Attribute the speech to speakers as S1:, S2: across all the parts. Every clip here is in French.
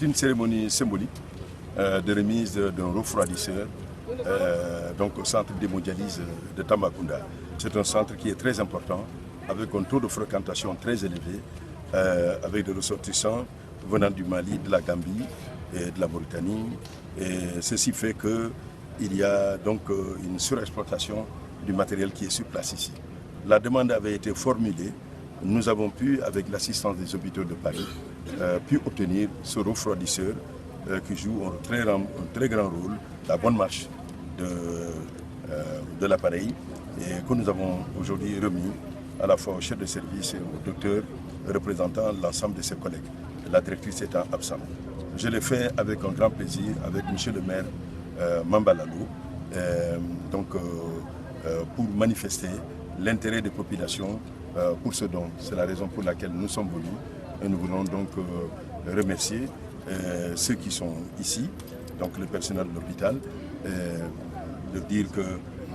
S1: C'est une cérémonie symbolique de remise d'un refroidisseur donc au centre d'hémodialyse de Tambacounda. C'est un centre qui est très important, avec un taux de fréquentation très élevé, avec des ressortissants venant du Mali, de la Gambie et de la Mauritanie. Et ceci fait qu'il y a donc une surexploitation du matériel qui est sur place ici. La demande avait été formulée. Nous avons pu, avec l'assistance des hôpitaux de Paris, pu obtenir ce refroidisseur qui joue un très grand rôle, la bonne marche de l'appareil, et que nous avons aujourd'hui remis à la fois au chef de service et au docteur représentant l'ensemble de ses collègues, la directrice étant absente. Je l'ai fait avec un grand plaisir avec M. le maire Mambalalo, pour manifester l'intérêt des populations pour ce don. C'est la raison pour laquelle nous sommes venus et nous voulons donc remercier ceux qui sont ici, donc le personnel de l'hôpital, de dire que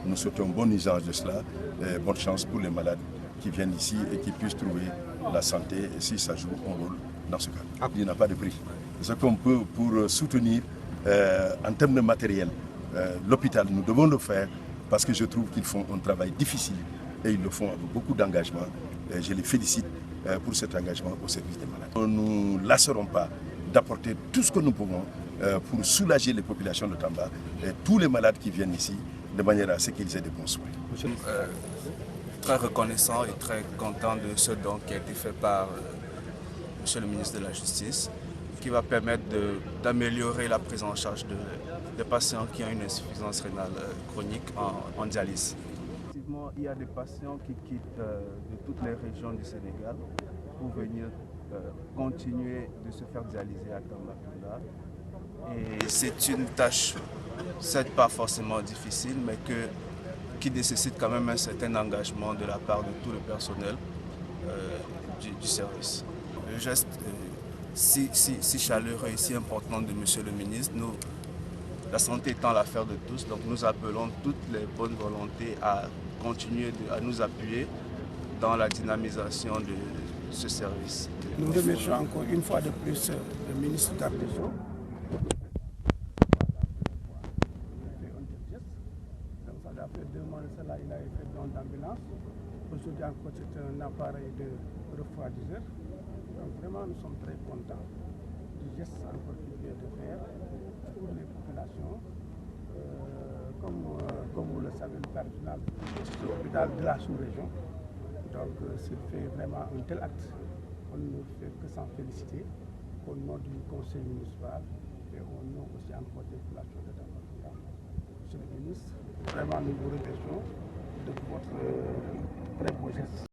S1: nous souhaitons bon usage de cela et bonne chance pour les malades qui viennent ici et qui puissent trouver la santé et si ça joue un rôle dans ce cas. Il n'y a pas de prix. Ce qu'on peut pour soutenir en termes de matériel, l'hôpital, nous devons le faire parce que je trouve qu'ils font un travail difficile et ils le font avec beaucoup d'engagement. Je les félicite pour cet engagement au service des malades. Nous ne lasserons pas d'apporter tout ce que nous pouvons pour soulager les populations de Tamba et tous les malades qui viennent ici de manière à ce qu'ils aient des bons soins.
S2: Très reconnaissant et très content de ce don qui a été fait par M. le ministre de la Justice, qui va permettre d'améliorer la prise en charge des patients qui ont une insuffisance rénale chronique en dialyse. Effectivement, il y a des patients qui quittent de toutes les régions du Sénégal pour venir continuer de se faire dialyser à Tambacounda. Et c'est une tâche, certes pas forcément difficile, mais qui nécessite quand même un certain engagement de la part de tout le personnel du service. Le geste si chaleureux et si important de M. le ministre, la santé étant l'affaire de tous, donc nous appelons toutes les bonnes volontés à continuer à nous appuyer dans la dynamisation de ce service.
S3: Nous remercions encore une fois de plus le ministre d'Artesio. Ça fait 2 mois de cela, il a fait don d'ambulance. Aujourd'hui encore, c'est un appareil de refroidisseur. Donc vraiment, nous sommes très contents du geste encore qu'il vient de faire pour les populations. Comme vous le savez, le cardinal, c'est l'hôpital de la sous-région. Donc s'il fait vraiment un tel acte, on ne fait que s'en féliciter au nom du conseil municipal et au nom aussi encore des populations de Tambacounda. Monsieur le ministre, vraiment nous vous remercions de votre très beau geste.